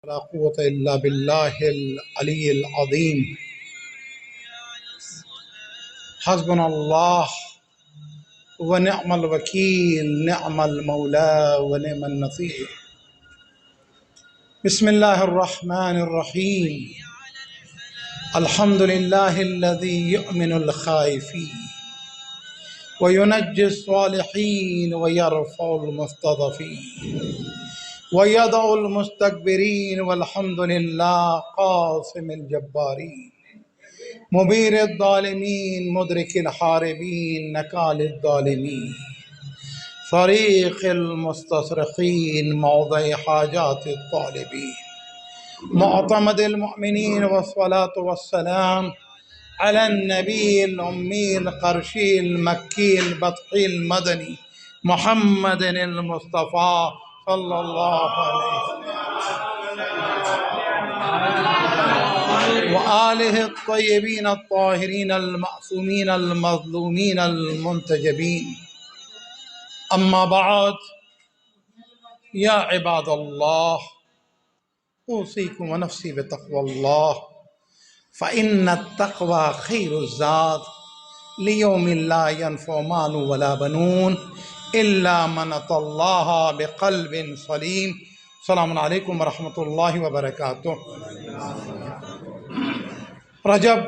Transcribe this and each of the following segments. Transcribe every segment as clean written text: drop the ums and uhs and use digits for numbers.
لا قوة إلا بالله العلي العظيم. حسبنا الله ونعم الوكيل، نعم المولى ونعم النصير. بسم الله الرحمن الرحيم. الحمد لله الذي يؤمن الخائفين وينجي الصالحين ويرفع المستضعفين ويضع المستكبرين، والحمد لله قاسم الجبارين مبير الظالمين مدرك الحاربين نكال الظالمين فريق المستصرخين موضع حاجات الطالبين معتمد المؤمنين، والصلاة والسلام على النبي الأمي القرشي المكي البطحي المدني محمد المصطفى صلى الله عليه وآله الطيبين الطاهرين المعصومين المظلومين المنتجبين. أما بعد، يا عباد الله، أوصيكم ونفسي بتقوى الله، فإن التقوى خير الزاد ليوم لا ينفع مال ولا بنون إلا من أتى الله بقلب سليم. السلام علیکم ورحمۃ اللہ وبرکاتہ. رجب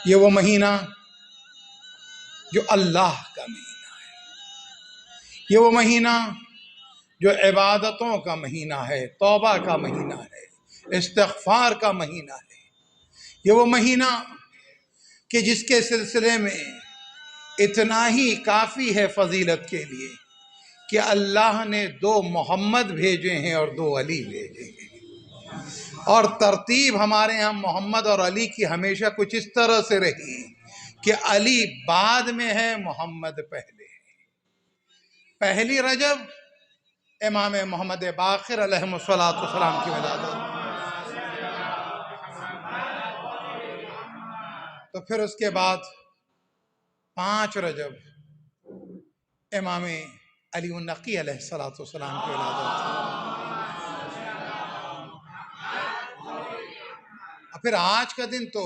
یہ وہ مہینہ جو اللہ کا مہینہ ہے، یہ وہ مہینہ جو عبادتوں کا مہینہ ہے، توبہ کا مہینہ ہے، استغفار کا مہینہ ہے. یہ وہ مہینہ کہ جس کے سلسلے میں اتنا ہی کافی ہے فضیلت کے لیے کہ اللہ نے 2 محمد بھیجے ہیں اور 2 علی بھیجے ہیں. اور ترتیب ہمارے ہاں محمد اور علی کی ہمیشہ کچھ اس طرح سے رہی کہ علی بعد میں ہے، محمد پہلے ہے. پہلی رجب امام محمد باقر علیہ السلام کی ولادت، تو پھر اس کے بعد 5 رجب امام علی النقی علیہ السلام کی ولادت. اور پھر آج کا دن تو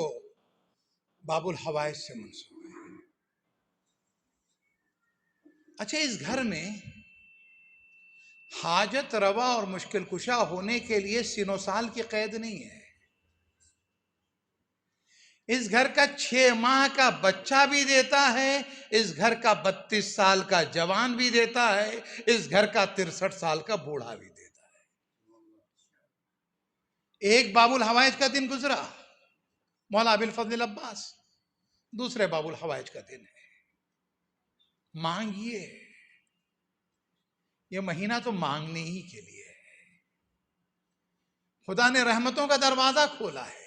باب الحوائج سے منسوب ہے. اچھا، اس گھر میں حاجت روا اور مشکل کشا ہونے کے لیے سن و سال کی قید نہیں ہے. اس گھر کا 6 ماہ کا بچہ بھی دیتا ہے، اس گھر کا 32 سال کا جوان بھی دیتا ہے، اس گھر کا 63 سال کا بوڑھا بھی دیتا ہے. ایک باب الحوائج کا دن گزرا، مولا ابو الفضل عباس، دوسرے باب الحوائج کا دن ہے. مانگیے، یہ مہینہ تو مانگنے ہی کے لیے ہے. خدا نے رحمتوں کا دروازہ کھولا ہے.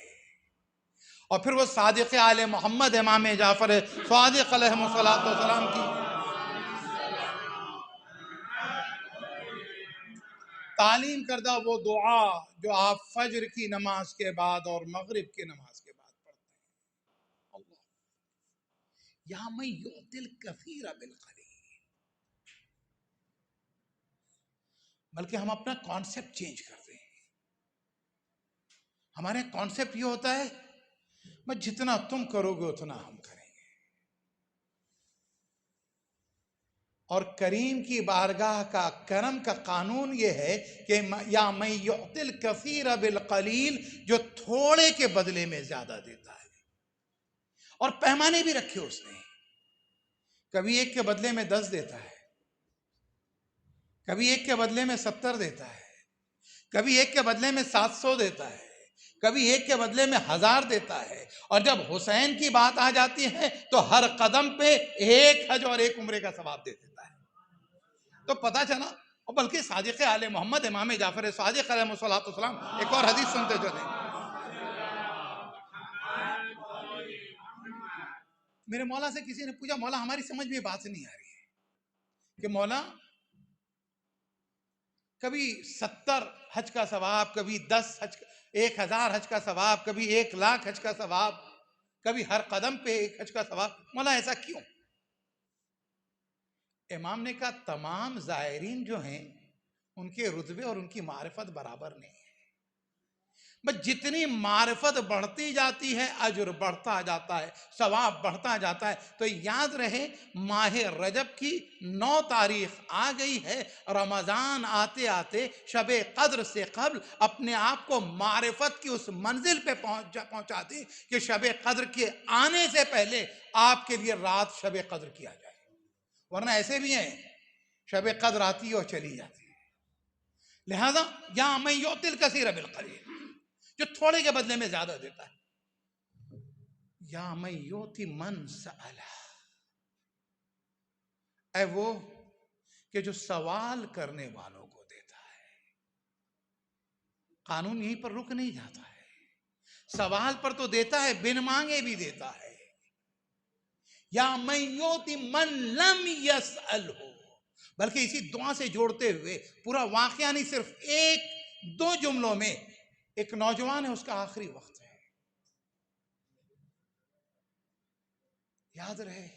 اور پھر وہ صادق آل محمد امام جعفر صادق علیہ السلام کی تعلیم کردہ وہ دعا جو آپ فجر کی نماز کے بعد اور مغرب کی نماز کے بعد پڑھتے ہیں. اللہ یا من یعطی الکثیر بالقلیل. بلکہ ہم اپنا کانسیپٹ چینج کرتے ہیں. ہمارے کانسیپٹ یہ ہوتا ہے بس جتنا تم کرو گے اتنا ہم کریں گے. اور کریم کی بارگاہ کا کرم کا قانون یہ ہے کہ یا من یعطی الکثیر بالقلیل، جو تھوڑے کے بدلے میں زیادہ دیتا ہے. اور پیمانے بھی رکھے اس نے، کبھی 1 کے بدلے میں 10 دیتا ہے، کبھی 1 کے بدلے میں 70 دیتا ہے، کبھی 1 کے بدلے میں 700 دیتا ہے، کبھی 1 کے بدلے میں 1000 دیتا ہے. اور جب حسین کی بات آ جاتی ہے تو ہر قدم پہ 1 حج اور 1 عمرے کا ثواب دے دیتا ہے. تو پتہ چلا. اور بلکہ صادق آل محمد امام جعفر صادق علیہ السلام، ایک اور حدیث سنتے چلیں. میرے مولا سے کسی نے پوچھا، مولا ہماری سمجھ میں بات نہیں آ رہی ہے کہ مولا کبھی 70 حج کا ثواب، کبھی 10 حج، 1000 حج کا ثواب، کبھی 1,00,000 حج کا ثواب، کبھی ہر قدم پہ 1 حج کا ثواب، مولا ایسا کیوں؟ امام نے کہا تمام زائرین جو ہیں ان کے رتبے اور ان کی معرفت برابر نہیں ہے. بس جتنی معرفت بڑھتی جاتی ہے اجر بڑھتا جاتا ہے، ثواب بڑھتا جاتا ہے. تو یاد رہے ماہ رجب کی 9 تاریخ آ گئی ہے. رمضان آتے آتے شب قدر سے قبل اپنے آپ کو معرفت کی اس منزل پہ پہنچا دیں کہ شب قدر کے آنے سے پہلے آپ کے لیے رات شب قدر کیا جائے. ورنہ ایسے بھی ہیں شب قدر آتی ہے اور چلی جاتی ہے. لہذا یا من یؤتی الکثیر بالقلیل، جو تھوڑے کے بدلے میں زیادہ دیتا ہے. یا من یؤتی من سألہ، اے وہ کہ جو سوال کرنے والوں کو دیتا ہے. قانون یہیں پر رک نہیں جاتا ہے، سوال پر تو دیتا ہے، بن مانگے بھی دیتا ہے. یا من یؤتی من لم یسألہ، بلکہ اسی دعا سے جوڑتے ہوئے پورا واقعہ نہیں، صرف 1-2 جملوں میں. ایک نوجوان ہے، اس کا آخری وقت ہے. یاد رہے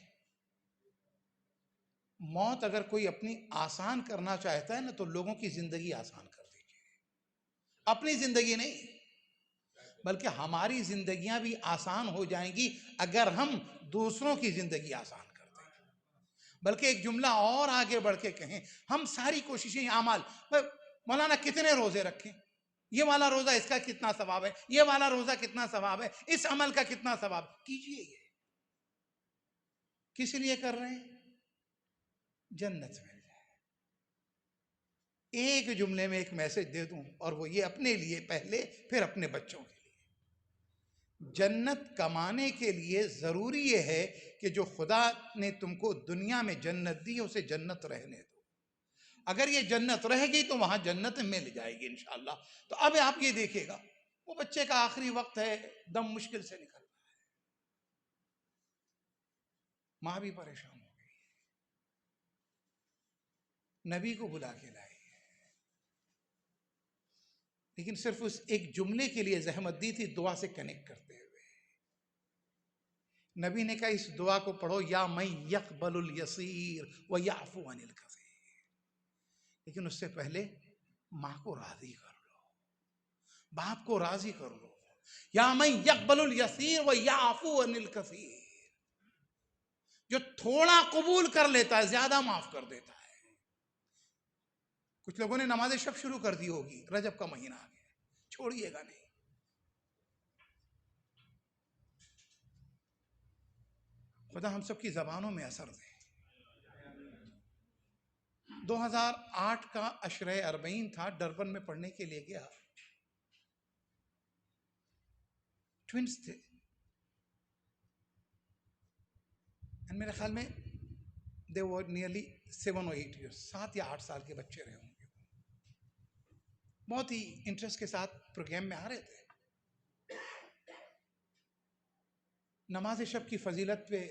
موت اگر کوئی اپنی آسان کرنا چاہتا ہے نا تو لوگوں کی زندگی آسان کر دیجیے. اپنی زندگی نہیں بلکہ ہماری زندگیاں بھی آسان ہو جائیں گی اگر ہم دوسروں کی زندگی آسان کر دیں. بلکہ ایک جملہ اور آگے بڑھ کے کہیں، ہم ساری کوششیں اعمال، مولانا کتنے روزے رکھیں، یہ والا روزہ اس کا کتنا ثواب ہے، یہ والا روزہ کتنا ثواب ہے، اس عمل کا کتنا ثواب. کیجئے. یہ کس لیے کر رہے ہیں؟ جنت مل جائے. ایک جملے میں ایک میسج دے دوں اور وہ یہ اپنے لیے پہلے، پھر اپنے بچوں کے لیے. جنت کمانے کے لیے ضروری یہ ہے کہ جو خدا نے تم کو دنیا میں جنت دی اسے جنت رہنے دو. اگر یہ جنت رہے گی تو وہاں جنت مل جائے گی انشاءاللہ. تو اب آپ یہ دیکھیں گا وہ بچے کا آخری وقت ہے، دم مشکل سے نکل رہا ہے، ماں بھی پریشان ہو گئی، نبی کو بلا کے لائی، لیکن صرف اس ایک جملے کے لیے زحمت دی تھی دعا سے کنیکٹ کرتے ہوئے. نبی نے کہا اس دعا کو پڑھو، یا من یقبل الیسیر ویعفو عن الکثیر. لیکن اس سے پہلے ماں کو راضی کر لو، باپ کو راضی کر لو. یا من یقبل الیسیر ویعفو عن الکثیر، جو تھوڑا قبول کر لیتا ہے زیادہ معاف کر دیتا ہے. کچھ لوگوں نے نماز شب شروع کر دی ہوگی، رجب کا مہینہ آ گیا، چھوڑیے گا نہیں. خدا ہم سب کی زبانوں میں اثر دے. 2008 کا عشرہ اربعین تھا، ڈربن میں پڑھنے کے لیے گیا. ٹوینز تھے، میرے خیال میں they were nearly 7 or 8 years، 7 یا 8 سال کے بچے رہے ہوں گے. بہت ہی انٹرسٹ کے ساتھ پروگرام میں آ رہے تھے. نماز شب کی فضیلت پہ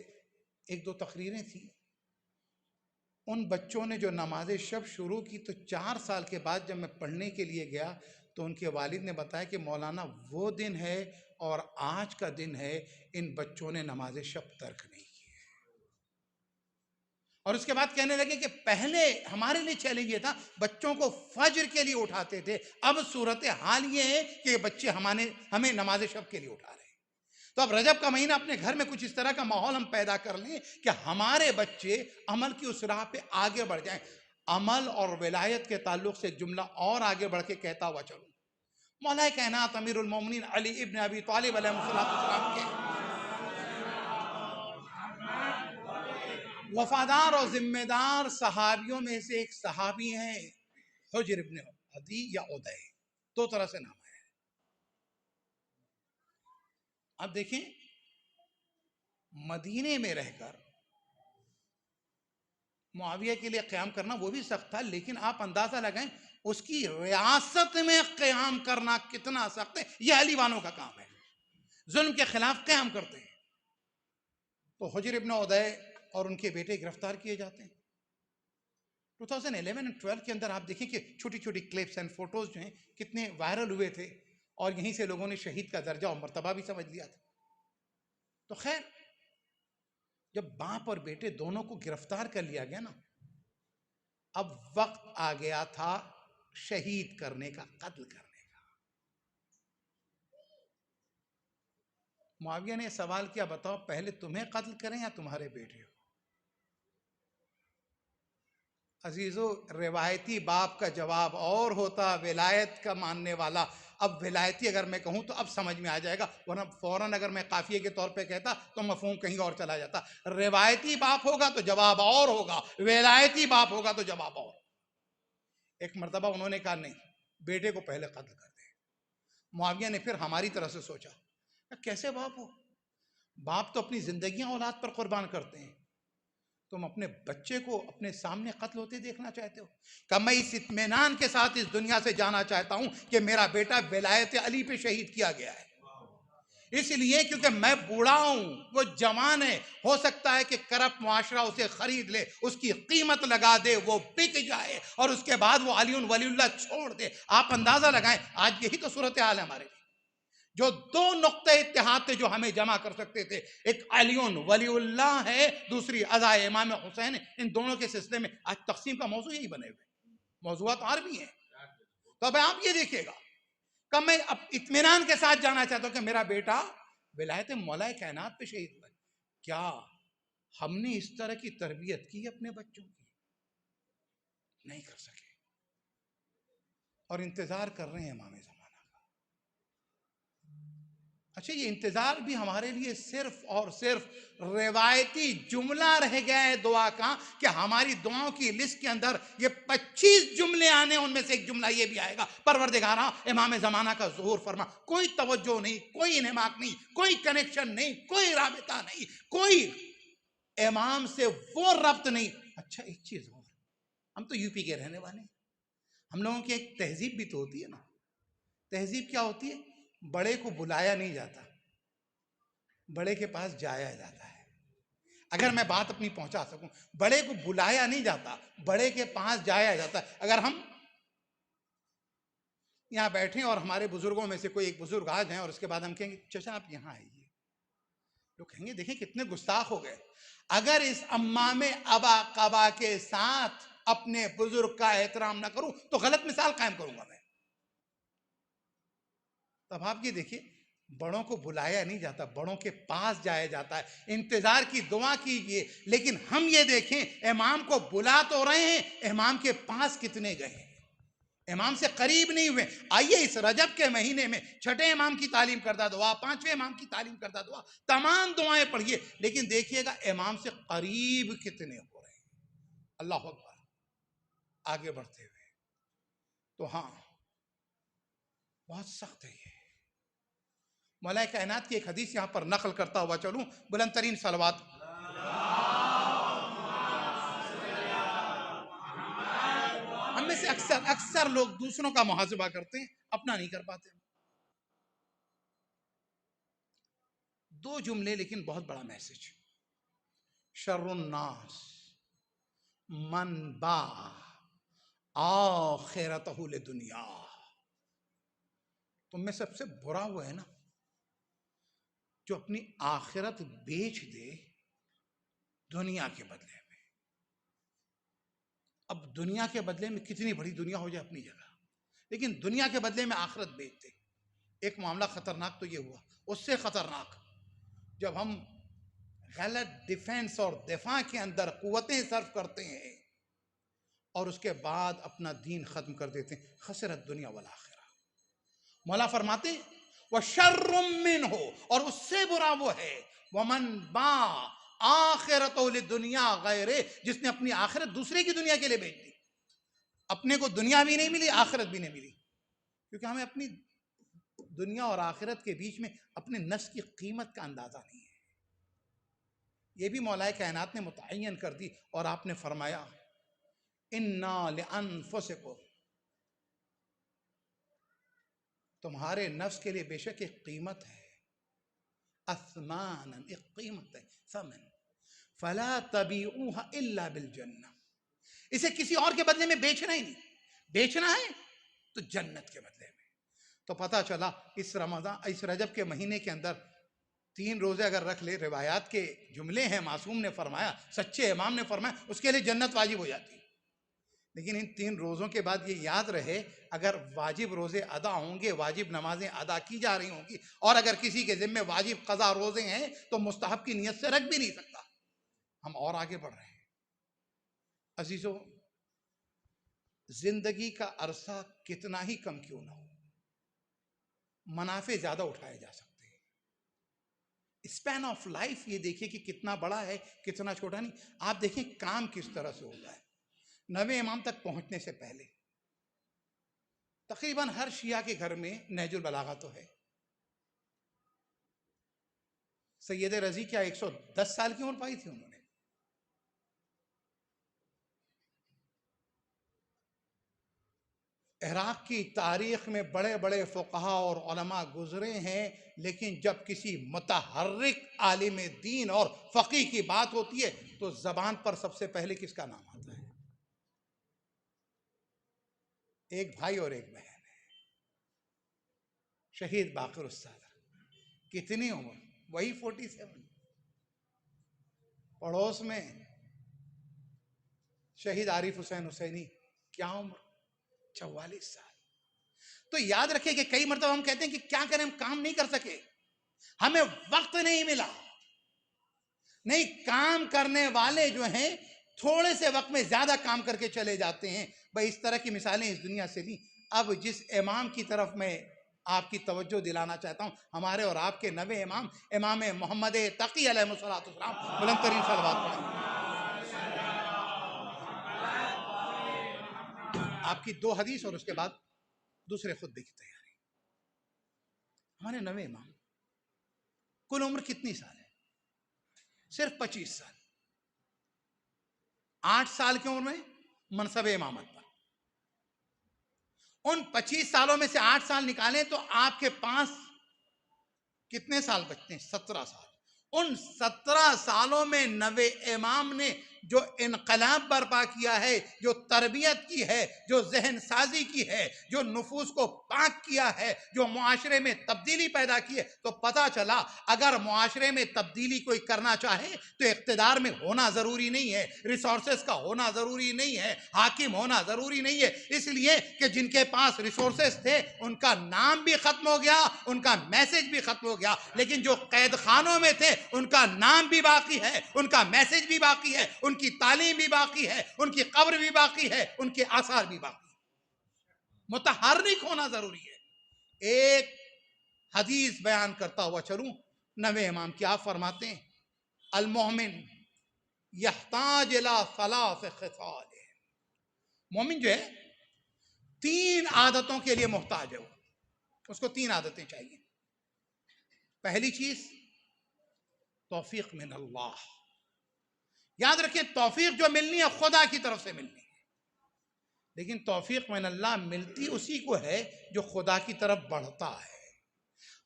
1-2 تقریریں تھیں. ان بچوں نے جو نماز شب شروع کی تو 4 سال کے بعد جب میں پڑھنے کے لیے گیا تو ان کے والد نے بتایا کہ مولانا وہ دن ہے اور آج کا دن ہے ان بچوں نے نماز شب ترک نہیں کی ہے. اور اس کے بعد کہنے لگے کہ پہلے ہمارے لیے چیلنج یہ تھا، بچوں کو فجر کے لیے اٹھاتے تھے، اب صورتحال یہ ہے کہ یہ بچے ہمیں نماز شب کے لیے اٹھا رہے ہیں. تو اب رجب کا مہینہ اپنے گھر میں کچھ اس طرح کا ماحول ہم پیدا کر لیں کہ ہمارے بچے عمل کی اس راہ پہ آگے بڑھ جائیں. عمل اور ولایت کے تعلق سے ایک جملہ اور آگے بڑھ کے کہتا ہوا چلوں. مولا کائنات امیر المومنین علی ابن ابی طالب علیہ السلام کے وفادار اور ذمہ دار صحابیوں میں سے ایک صحابی ہیں حجر ابن عدی یا عدی، 2 طرح سے نام ہے. اب دیکھیں مدینے میں رہ کر معاویہ کے لیے قیام کرنا وہ بھی سخت تھا، لیکن آپ اندازہ لگائیں اس کی ریاست میں قیام کرنا کتنا سخت ہے. یہ علی والوں کا کام ہے، ظلم کے خلاف قیام کرتے ہیں. تو حجر ابن عدی اور ان کے بیٹے گرفتار کیے جاتے ہیں. 2011 اور 12 کے اندر آپ دیکھیں کہ چھوٹی چھوٹی کلپس اینڈ فوٹوز جو ہیں کتنے وائرل ہوئے تھے، اور یہیں سے لوگوں نے شہید کا درجہ اور مرتبہ بھی سمجھ لیا تھا. تو خیر جب باپ اور بیٹے دونوں کو گرفتار کر لیا گیا نا، اب وقت آ گیا تھا شہید کرنے کا، قتل کرنے کا۔ معاویہ نے سوال کیا، بتاؤ پہلے تمہیں قتل کریں یا تمہارے بیٹے کو؟ عزیزو، روایتی باپ کا جواب اور ہوتا، ولایت کا ماننے والا۔ اب ولایتی اگر میں کہوں تو اب سمجھ میں آ جائے گا، ورنہ فوراً اگر میں قافیے کے طور پہ کہتا تو مفہوم کہیں اور چلا جاتا۔ روایتی باپ ہوگا تو جواب اور ہوگا، ولایتی باپ ہوگا تو جواب اور۔ ایک مرتبہ انہوں نے کہا نہیں، بیٹے کو پہلے قتل کر دیں۔ معاویہ نے پھر ہماری طرح سے سوچا، کیسے باپ ہو؟ باپ تو اپنی زندگیاں اولاد پر قربان کرتے ہیں، تم اپنے بچے کو اپنے سامنے قتل ہوتے دیکھنا چاہتے ہو؟ کہ میں اس اطمینان کے ساتھ اس دنیا سے جانا چاہتا ہوں کہ میرا بیٹا ولایت علی پہ شہید کیا گیا ہے، اس لیے کیونکہ میں بوڑھا ہوں، وہ جوان ہے، ہو سکتا ہے کہ کرپٹ معاشرہ اسے خرید لے، اس کی قیمت لگا دے، وہ بک جائے، اور اس کے بعد وہ علی ولی اللہ چھوڑ دے۔ آپ اندازہ لگائیں، آج یہی تو صورتحال ہے ہمارے لیے۔ جو دو نقطہ اتحاد تھے جو ہمیں جمع کر سکتے تھے، ایک علی ولی اللہ ہے، دوسری عزائے امام حسین ہے، ان دونوں کے سلسلے میں آج تقسیم کا موضوع یہی بنے ہوئے، موضوعات اور بھی ہیں۔ تو اب آپ یہ دیکھیے گا کہ میں اب اطمینان کے ساتھ جانا چاہتا ہوں کہ میرا بیٹا ولایت مولا کائنات پہ شہید ہوا ہے۔ کیا ہم نے اس طرح کی تربیت کی اپنے بچوں کی؟ نہیں کر سکے، اور انتظار کر رہے ہیں امام زمانہ کا۔ اچھا، یہ انتظار بھی ہمارے لیے صرف اور صرف روایتی جملہ رہ گیا ہے دعا کا، کہ ہماری دعاؤں کی لسٹ کے اندر یہ 25 جملے آنے، ان میں سے ایک جملہ یہ بھی آئے گا، پروردگارا امام زمانہ کا ظہور فرما۔ کوئی توجہ نہیں، کوئی انہماک نہیں، کوئی کنیکشن نہیں، کوئی رابطہ نہیں، کوئی امام سے وہ ربط نہیں۔ اچھا ایک چیز اور، ہم تو یو پی کے رہنے والے ہیں، ہم لوگوں کی ایک تہذیب بھی تو ہوتی ہے نا۔ تہذیب کیا ہوتی ہے؟ بڑے کو بلایا نہیں جاتا، بڑے کے پاس جایا جاتا ہے۔ اگر میں بات اپنی پہنچا سکوں، بڑے کو بلایا نہیں جاتا، بڑے کے پاس جایا جاتا ہے۔ اگر ہم یہاں بیٹھیں اور ہمارے بزرگوں میں سے کوئی ایک بزرگ آ جائیں اور اس کے بعد ہم کہیں گے چچا آپ یہاں آئیے، لوگ کہیں گے دیکھیں کتنے گستاخ ہو گئے۔ اگر اس امام ابا قبا کے ساتھ اپنے بزرگ کا احترام نہ کروں تو غلط مثال قائم کروں گا میں۔ تب آپ یہ دیکھیے، بڑوں کو بلایا نہیں جاتا، بڑوں کے پاس جایا جاتا ہے، انتظار کی دعا کیجئے۔ لیکن ہم یہ دیکھیں، امام کو بلا تو رہے ہیں، امام کے پاس کتنے گئے ہیں؟ امام سے قریب نہیں ہوئے۔ آئیے اس رجب کے مہینے میں چھٹے امام کی تعلیم کردہ دعا، پانچویں امام کی تعلیم کردہ دعا، تمام دعائیں پڑھیے، لیکن دیکھیے گا امام سے قریب کتنے ہو رہے ہیں۔ اللہ اکبر۔ آگے بڑھتے ہوئے تو ہاں بہت سخت ہے یہ۔ مولا کائنات کی ایک حدیث یہاں پر نقل کرتا ہوا چلوں، بلند ترین صلوات۔ ہم میں سے اکثر لوگ دوسروں کا محاسبہ کرتے ہیں، اپنا نہیں کر پاتے۔ دو جملے لیکن بہت بڑا میسج۔ شر الناس من باع آخرتہ لدنیا۔ تم میں سب سے برا وہ ہے نا جو اپنی آخرت بیچ دے دنیا کے بدلے میں۔ اب دنیا کے بدلے میں کتنی بڑی دنیا ہو جائے اپنی جگہ، لیکن دنیا کے بدلے میں آخرت بیچ دے۔ ایک معاملہ خطرناک تو یہ ہوا، اس سے خطرناک جب ہم غلط ڈیفنس اور دفاع کے اندر قوتیں صرف کرتے ہیں اور اس کے بعد اپنا دین ختم کر دیتے ہیں۔ خسرت دنیا والآخرہ۔ مولا فرماتے وَشَرٌّ مِّنْهُ، اور اس سے برا وہ ہے وَمَنْ بَاعَ آخِرَتَهُ لِلدُّنْيَا غَيْرِهِ، جس نے اپنی آخرت دوسرے کی دنیا کے لیے بیچ دی۔ اپنے کو دنیا بھی نہیں ملی، آخرت بھی نہیں ملی، کیونکہ ہمیں اپنی دنیا اور آخرت کے بیچ میں اپنے نفس کی قیمت کا اندازہ نہیں ہے۔ یہ بھی مولا کائنات نے متعین کر دی، اور آپ نے فرمایا اِنَّا لِأَنفُسِكُمْ، تمہارے نفس کے لیے بے شک ایک قیمت ہے، اثمانا، ایک قیمت ہے، ثمن، فلا تبیعوها الا بالجنہ، اسے کسی اور کے بدلے میں بیچنا ہی نہیں، بیچنا ہے تو جنت کے بدلے میں۔ تو پتہ چلا اس رجب کے مہینے کے اندر 3 روزے اگر رکھ لے، روایات کے جملے ہیں، معصوم نے فرمایا، سچے امام نے فرمایا، اس کے لیے جنت واجب ہو جاتی۔ لیکن ان 3 روزوں کے بعد یہ یاد رہے، اگر واجب روزے ادا ہوں گے، واجب نمازیں ادا کی جا رہی ہوں گی، اور اگر کسی کے ذمہ واجب قضا روزے ہیں تو مستحب کی نیت سے رکھ بھی نہیں سکتا۔ ہم اور آگے بڑھ رہے ہیں۔ عزیزو، زندگی کا عرصہ کتنا ہی کم کیوں نہ ہو، منافع زیادہ اٹھائے جا سکتے ہیں۔ اسپین آف لائف یہ دیکھیں کہ کتنا بڑا ہے، کتنا چھوٹا نہیں۔ آپ دیکھیں کام کس طرح سے ہوتا ہے۔ 9 امام تک پہنچنے سے پہلے تقریباً ہر شیعہ کے گھر میں نہج البلاغہ تو ہے۔ سید رضی کیا 110 سال کی عمر پائی تھی انہوں نے؟ عراق کی تاریخ میں بڑے بڑے فقہا اور علماء گزرے ہیں، لیکن جب کسی متحرک عالم دین اور فقیہ کی بات ہوتی ہے تو زبان پر سب سے پہلے کس کا نام آتا ہے؟ ایک بھائی اور ایک بہن ہے، شہید باقر الصادر۔ کتنی عمر؟ وہی 47۔ پڑوس میں شہید عارف حسین حسینی، کیا عمر؟ 44 سال۔ تو یاد رکھیں کہ کئی مرتبہ ہم کہتے ہیں کہ کیا کریں، ہم کام نہیں کر سکے، ہمیں وقت نہیں ملا۔ نہیں، کام کرنے والے جو ہیں تھوڑے سے وقت میں زیادہ کام کر کے چلے جاتے ہیں۔ بھائی اس طرح کی مثالیں اس دنیا سے لیں۔ اب جس امام کی طرف میں آپ کی توجہ دلانا چاہتا ہوں، ہمارے اور آپ کے 9 امام، امام محمد تقی علیہ السلام، بلند ترین صلوات پڑھیں۔ آپ کی 2 حدیث اور اس کے بعد دوسرے خطبے کی تیاری۔ ہمارے 9 امام، کل عمر کتنی سال ہے؟ صرف 25 سال۔ 8 سال کی عمر میں منصب امامت پر۔ ان 25 سالوں میں سے 8 سال نکالیں تو آپ کے پاس کتنے سال بچتے ہیں؟ 17 سال۔ ان 17 سالوں میں 9 امام نے جو انقلاب برپا کیا ہے، جو تربیت کی ہے، جو ذہن سازی کی ہے، جو نفوس کو پاک کیا ہے، جو معاشرے میں تبدیلی پیدا کی ہے، تو پتہ چلا اگر معاشرے میں تبدیلی کوئی کرنا چاہے تو اقتدار میں ہونا ضروری نہیں ہے، ریسورسز کا ہونا ضروری نہیں ہے، حاکم ہونا ضروری نہیں ہے۔ اس لیے کہ جن کے پاس ریسورسز تھے ان کا نام بھی ختم ہو گیا، ان کا میسج بھی ختم ہو گیا، لیکن جو قید خانوں میں تھے ان کا نام بھی باقی ہے، ان کا میسج بھی باقی ہے، ان کی تعلیم بھی باقی ہے، ان کی قبر بھی باقی ہے، ان کے آثار بھی باقی ہے۔ متحرک ہونا ضروری ہے۔ ایک حدیث بیان کرتا ہوا چلوں 9 امام کی۔ آپ فرماتے ہیں المومن یحتاج الی 3 خصال۔ مومن جو ہے 3 عادتوں کے لیے محتاج ہے، اس کو 3 عادتیں چاہیے۔ پہلی چیز توفیق من اللہ۔ یاد رکھیں توفیق جو ملنی ہے خدا کی طرف سے ملنی ہے، لیکن توفیق من اللہ ملتی اسی کو ہے جو خدا کی طرف بڑھتا ہے۔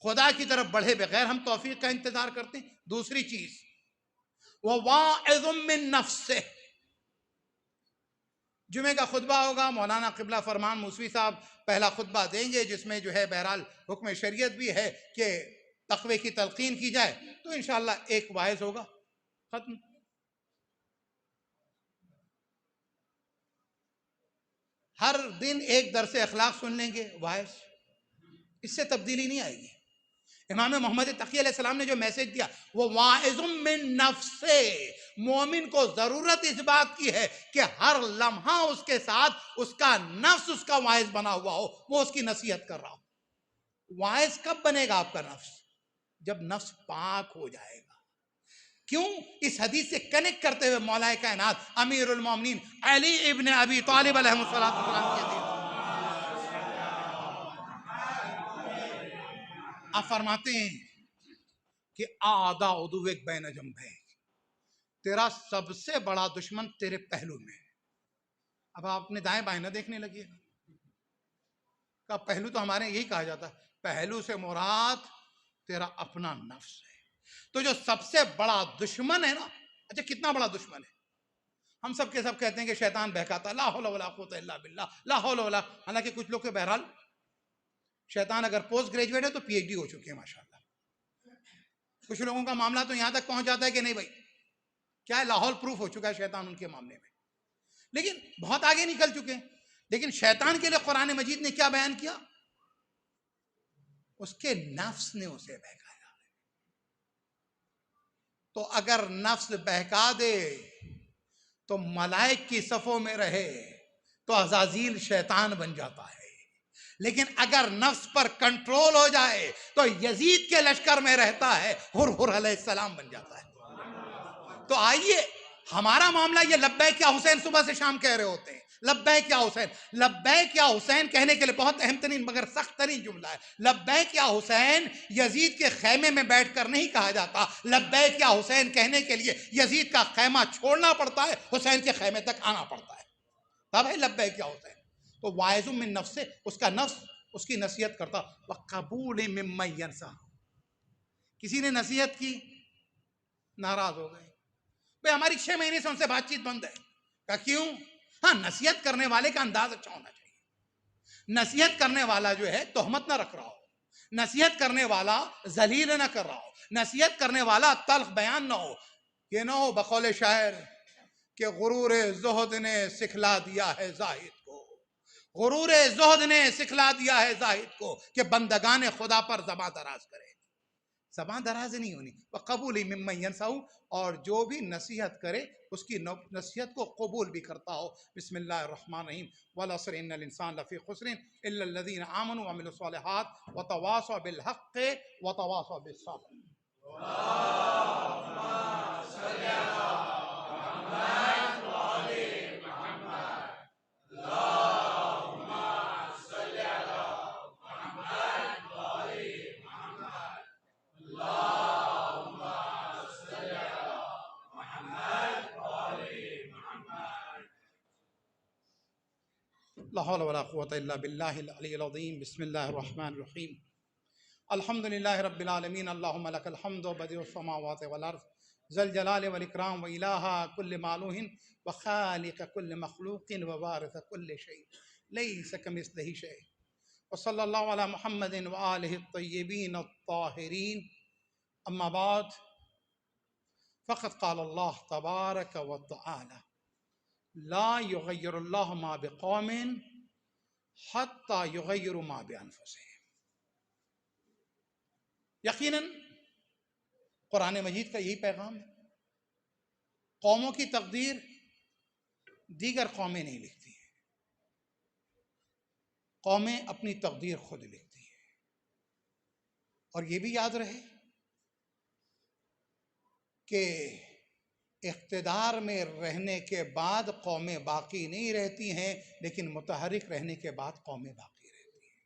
خدا کی طرف بڑھے بغیر ہم توفیق کا انتظار کرتے ہیں۔ دوسری چیز وَوَاعِظٌ مِّن نَفْسِهِ۔ جمعے کا خطبہ ہوگا، مولانا قبلہ فرمان موسوی صاحب پہلا خطبہ دیں گے، جس میں جو ہے بہرحال حکم شریعت بھی ہے کہ تقوی کی تلقین کی جائے، تو انشاءاللہ ایک واعظ ہوگا، ختم۔ ہر دن ایک درس اخلاق سن لیں گے، واعظ۔ اس سے تبدیلی نہیں آئے گی۔ امام محمد تقی علیہ السلام نے جو میسج دیا وہ واعظ من نفس، مومن کو ضرورت اس بات کی ہے کہ ہر لمحہ اس کے ساتھ اس کا نفس اس کا واعظ بنا ہوا ہو، وہ اس کی نصیحت کر رہا ہو۔ واعظ کب بنے گا آپ کا نفس؟ جب نفس پاک ہو جائے گا۔ کیوں؟ اس حدیث سے کنیکٹ کرتے ہوئے مولا کائنات امیر المومنین علی ابن ابی طالب علیہ السلام کی حدیث آپ فرماتے ہیں کہ آدھا عدوک بین جنبیک، تیرا سب سے بڑا دشمن تیرے پہلو میں ہے۔ اب آپ اپنے دائیں بائیں نہ دیکھنے لگیے کہ پہلو تو ہمارے یہی کہا جاتا ہے، پہلو سے مراد تیرا اپنا نفس ہے۔ تو جو سب سے بڑا دشمن ہے نا، اچھا کتنا بڑا دشمن ہے؟ ہم سب کے سب کہتے ہیں کہ شیطان بہکاتا، لا حول ولا قوت الا باللہ، لا حول ولا، حالانکہ کچھ لوگ کے بہرحال شیطان اگر پوسٹ گریجویٹ ہے تو پی ایچ ڈی ہو چکے ہیں ماشاءاللہ۔ کچھ لوگوں کا معاملہ تو یہاں تک پہنچ جاتا ہے کہ نہیں بھائی کیا ہے، لاہور پروف ہو چکا ہے شیطان ان کے معاملے میں۔ لیکن بہت آگے نکل چکے ہیں. لیکن شیطان کے لیے قرآن مجید نے کیا بیان کیا؟ اس کے نفس نے اسے بہکایا. تو اگر نفس بہکا دے تو ملائک کی صفوں میں رہے تو عزازیل شیطان بن جاتا ہے. لیکن اگر نفس پر کنٹرول ہو جائے تو یزید کے لشکر میں رہتا ہے، ہر علیہ السلام بن جاتا ہے. تو آئیے ہمارا معاملہ یہ لبیک یا حسین صبح سے شام کہہ رہے ہوتے ہیں، لبیک یا حسین. لبیک یا حسین کہنے کے لیے بہت اہم ترین مگر سخت ترین جملہ ہے. لبیک یا حسین یزید کے خیمے میں بیٹھ کر نہیں کہا جاتا. لبیک یا حسین کہنے کے لیے یزید کا خیمہ چھوڑنا پڑتا ہے، حسین کے خیمے تک آنا پڑتا ہے، تب ہے لبیک یا حسین. تو واعظ من نفس، اس کا نفس اس کی نصیحت کرتا. وقبول ممن ینصح، کسی نے نصیحت کی ناراض ہو گئے، بھئی ہماری 6 مہینے سے ان سے بات چیت بند ہے. کہا کیوں؟ ہاں نصیحت کرنے والے کا انداز اچھا ہونا چاہیے. نصیحت کرنے والا جو ہے تہمت نہ رکھ رہا ہو، نصیحت کرنے والا ذلیل نہ کر رہا ہو، نصیحت کرنے والا تلخ بیان نہ ہو. یہ نہ ہو بقول شاعر کہ غرور زہد نے سکھلا دیا ہے زاہد کو، غرور زہد نے سکھلا دیا ہے زاہد کو کہ بندگان خدا پر زباں دراز کرے. زبان دراز نہیں ہونی. وقبول ممن ینصح، اور جو بھی نصیحت کرے اس کی نصیحت کو قبول بھی کرتا ہو. بسم اللہ الرحمن الرحیم. والعصر ان الانسان لفی خسر الا الذین آمنوا وعملوا الصالحات وتواصوا بالحق وتواصوا بالصبر. لا حول ولا قوة الا باللہ العلی العظیم. بسم اللہ الرحمن الرحیم. الحمد للہ رب العالمین. اللہم لک الحمد بدیع السماوات والارض ذا الجلال والاکرام والہ کل معلوہ وخالق کل مخلوق ووارث کل شیء لیس کمثلہ شیء. وصلی اللہ علی محمد وآلہ الطیبین الطاہرین. اما بعد فقد قال اللہ تبارک وتعالی لا یغیر اللہ ما بقوم حتی یغیروا ما بانفسہم. یقیناً قرآن مجید کا یہی پیغام ہے. قوموں کی تقدیر دیگر قومیں نہیں لکھتی ہیں، قومیں اپنی تقدیر خود لکھتی ہیں. اور یہ بھی یاد رہے کہ اقتدار میں رہنے کے بعد قومیں باقی نہیں رہتی ہیں، لیکن متحرک رہنے کے بعد قومیں باقی رہتی ہیں.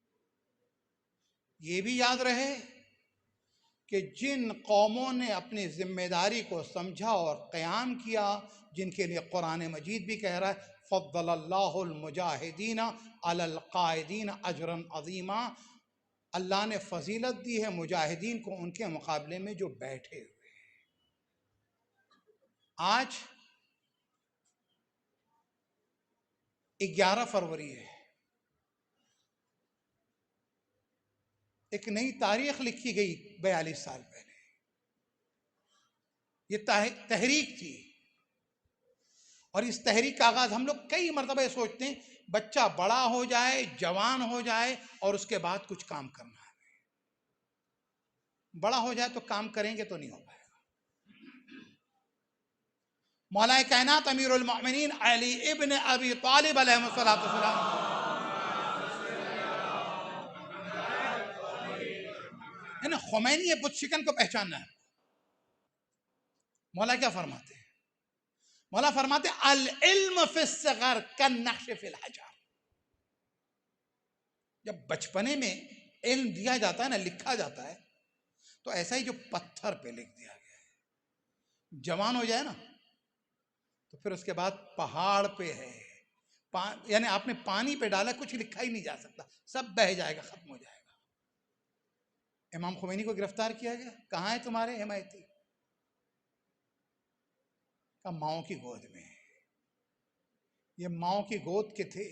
یہ بھی یاد رہے کہ جن قوموں نے اپنی ذمہ داری کو سمجھا اور قیام کیا، جن کے لیے قرآن مجید بھی کہہ رہا ہے فضل اللہ المجاہدین علی القائدین اجرا عظیما، اللہ نے فضیلت دی ہے مجاہدین کو ان کے مقابلے میں جو بیٹھے ہوئے. آج 11 فروری ہے، ایک نئی تاریخ لکھی گئی 42 سال پہلے. یہ تحریک تھی، اور اس تحریک کا آغاز ہم لوگ کئی مرتبہ سوچتے ہیں بچہ بڑا ہو جائے، جوان ہو جائے اور اس کے بعد کچھ کام کرنا ہے. بڑا ہو جائے تو کام کریں گے تو نہیں ہو پائے گا. مولا کائنات امیر المؤمنین علی ابن ابی طالب علیہ السلام خمینی بت شکن کو پہچاننا ہے. مولا کیا فرماتے ہیں؟ مولا فرماتے ہیں العلم فی الصغر کالنقش فی الحجر. جب بچپنے میں علم دیا جاتا ہے نا، لکھا جاتا ہے، تو ایسا ہی جو پتھر پہ لکھ دیا گیا ہے. جوان ہو جائے نا تو پھر اس کے بعد پہاڑ پہ ہے، یعنی آپ نے پانی پہ ڈالا کچھ لکھا ہی نہیں جا سکتا، سب بہہ جائے گا، ختم ہو جائے گا. امام خمینی کو گرفتار کیا گیا. کہاں ہے تمہارے حمایتی؟ کہا ماؤں کی گود میں. یہ ماؤں کی گود کے تھے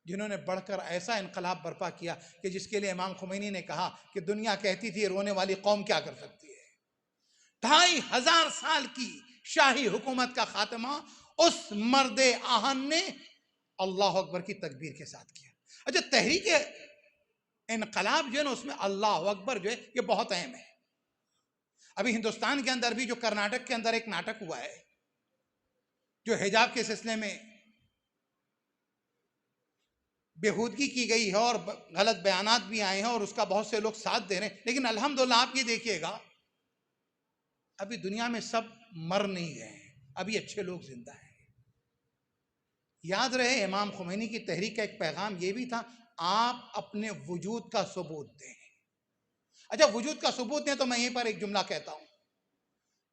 جنہوں نے بڑھ کر ایسا انقلاب برپا کیا کہ جس کے لیے امام خمینی نے کہا کہ دنیا کہتی تھی رونے والی قوم کیا کر سکتی ہے. 2500 سال کی شاہی حکومت کا خاتمہ اس مرد آہن نے اللہ اکبر کی تکبیر کے ساتھ کیا. اچھا تحریک انقلاب جو ہے نا اس میں اللہ اکبر جو ہے یہ بہت اہم ہے. ابھی ہندوستان کے اندر بھی جو کرناٹک کے اندر ایک ناٹک ہوا ہے جو حجاب کے سلسلے میں بےہودگی کی گئی ہے اور غلط بیانات بھی آئے ہیں اور اس کا بہت سے لوگ ساتھ دے رہے ہیں، لیکن الحمدللہ آپ یہ دیکھیے گا ابھی دنیا میں سب مر نہیں گئے ہیں، ابھی اچھے لوگ زندہ ہیں. یاد رہے امام خمینی کی تحریک کا ایک پیغام یہ بھی تھا، آپ اپنے وجود کا ثبوت دیں. اچھا وجود کا ثبوت دیں تو میں یہیں پر ایک جملہ کہتا ہوں.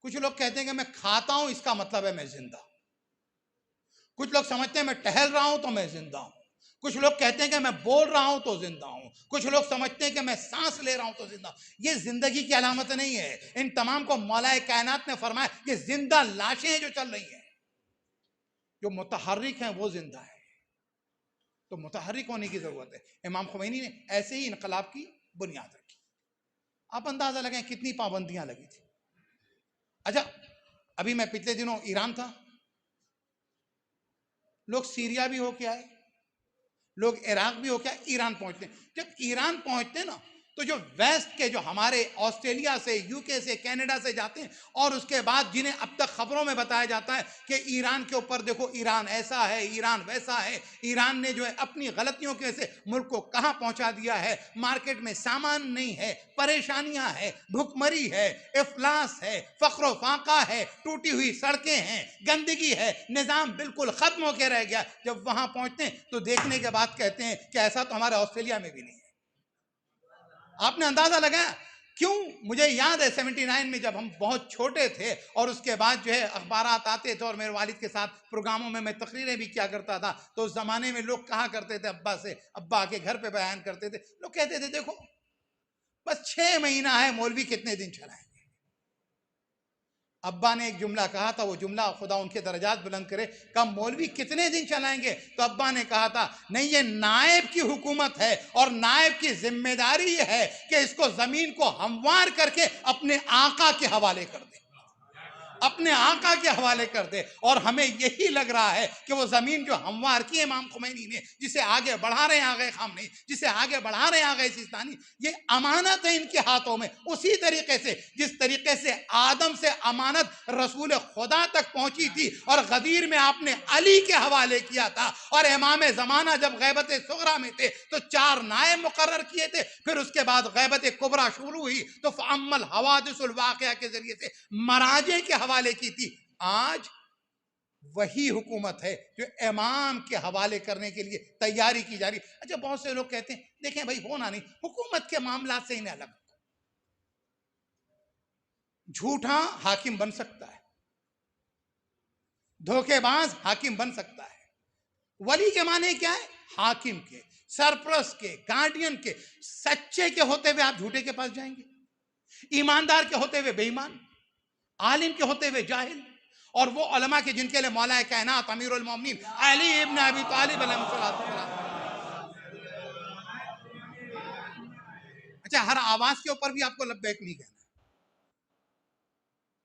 کچھ لوگ کہتے ہیں کہ میں کھاتا ہوں اس کا مطلب ہے میں زندہ ہوں. کچھ لوگ سمجھتے ہیں میں ٹہل رہا ہوں تو میں زندہ ہوں. کچھ لوگ کہتے ہیں کہ میں بول رہا ہوں تو زندہ ہوں. کچھ لوگ سمجھتے ہیں کہ میں سانس لے رہا ہوں تو زندہ ہوں. یہ زندگی کی علامت نہیں ہے. ان تمام کو مولا کائنات نے فرمایا یہ زندہ لاشیں ہیں جو چل رہی ہیں. جو متحرک ہیں وہ زندہ ہیں. تو متحرک ہونے کی ضرورت ہے. امام خمینی نے ایسے ہی انقلاب کی بنیاد رکھی. آپ اندازہ لگائیں کتنی پابندیاں لگی تھی. اچھا ابھی میں پچھلے دنوں ایران تھا. لوگ سیریا بھی ہو کے آئے، لوگ عراق بھی ہو کے آئے، ایران پہنچتے ہیں. جب ایران پہنچتے ہیں نا تو جو ویسٹ کے جو ہمارے آسٹریلیا سے، یو کے سے، کینیڈا سے جاتے ہیں اور اس کے بعد جنہیں اب تک خبروں میں بتایا جاتا ہے کہ ایران کے اوپر دیکھو ایران ایسا ہے، ایران ویسا ہے، ایران نے جو ہے اپنی غلطیوں کی وجہ سے ملک کو کہاں پہنچا دیا ہے، مارکیٹ میں سامان نہیں ہے، پریشانیاں ہیں، بھوک مری ہے، افلاس ہے، فقر و فاقہ ہے، ٹوٹی ہوئی سڑکیں ہیں، گندگی ہے، نظام بالکل ختم ہو کے رہ گیا. جب وہاں پہنچتے ہیں تو دیکھنے کے بعد کہتے ہیں کہ ایسا تو ہمارے آسٹریلیا میں بھی نہیں ہے. آپ نے اندازہ لگایا کیوں؟ مجھے یاد ہے 79 میں جب ہم بہت چھوٹے تھے اور اس کے بعد جو ہے اخبارات آتے تھے اور میرے والد کے ساتھ پروگراموں میں تقریریں بھی کیا کرتا تھا، تو اس زمانے میں لوگ کہا کرتے تھے ابا سے، ابا کے گھر پہ بیان کرتے تھے، لوگ کہتے تھے دیکھو بس 6 مہینہ ہے، مولوی کتنے دن چلائیں گے. ابا نے ایک جملہ کہا تھا، وہ جملہ خدا ان کے درجات بلند کرے، کہ مولوی کتنے دن چلائیں گے؟ تو ابا نے کہا تھا نہیں یہ نائب کی حکومت ہے اور نائب کی ذمہ داری یہ ہے کہ اس کو زمین کو ہموار کر کے اپنے آقا کے حوالے کر دے، اپنے آقا کے حوالے کر دے. اور ہمیں یہی لگ رہا ہے کہ وہ زمین جو ہموار کی امام خمینی نے، جسے آگے بڑھا رہے ہیں آگے خامنئی، جسے آگے بڑھا رہے ہیں آگے سیستانی، یہ امانت ہے ان کے ہاتھوں میں. اسی طریقے سے جس طریقے سے آدم سے امانت رسول خدا تک پہنچی تھی اور غدیر میں آپ نے علی کے حوالے کیا تھا، اور امام زمانہ جب غیبت صغرا میں تھے تو 4 نائب مقرر کیے تھے، پھر اس کے بعد غیبت کبریٰ شروع ہوئی تو فَأَمَّا الْحَوَادِثُ الْوَاقِعَةُ کے ذریعے سے مراجع کے حوالے کی تھی. آج وہی حکومت ہے جو امام کے حوالے کرنے کے لیے تیاری کی جا رہی. اچھا بہت سے لوگ کہتے ہیں دیکھیں بھائی ہونا نہیں، حکومت کے معاملات سے انہیں الگ. جھوٹا حاکم بن سکتا ہے، دھوکے باز حاکم بن سکتا ہے. ولی کے معنی کیا ہے؟ حاکم کے، سرپرست کے، گارڈین کے. سچے کے ہوتے ہوئے آپ جھوٹے کے پاس جائیں گے، ایماندار کے ہوتے ہوئے بے ایمان، عالم کے ہوتے ہوئے جاہل. اور وہ علماء کے جن کے لئے مولا کائنات امیر المومنین علی ابن ابی طالب علیہ السلام. اچھا ہر آواز کے اوپر بھی آپ کو لبیک نہیں کہنا،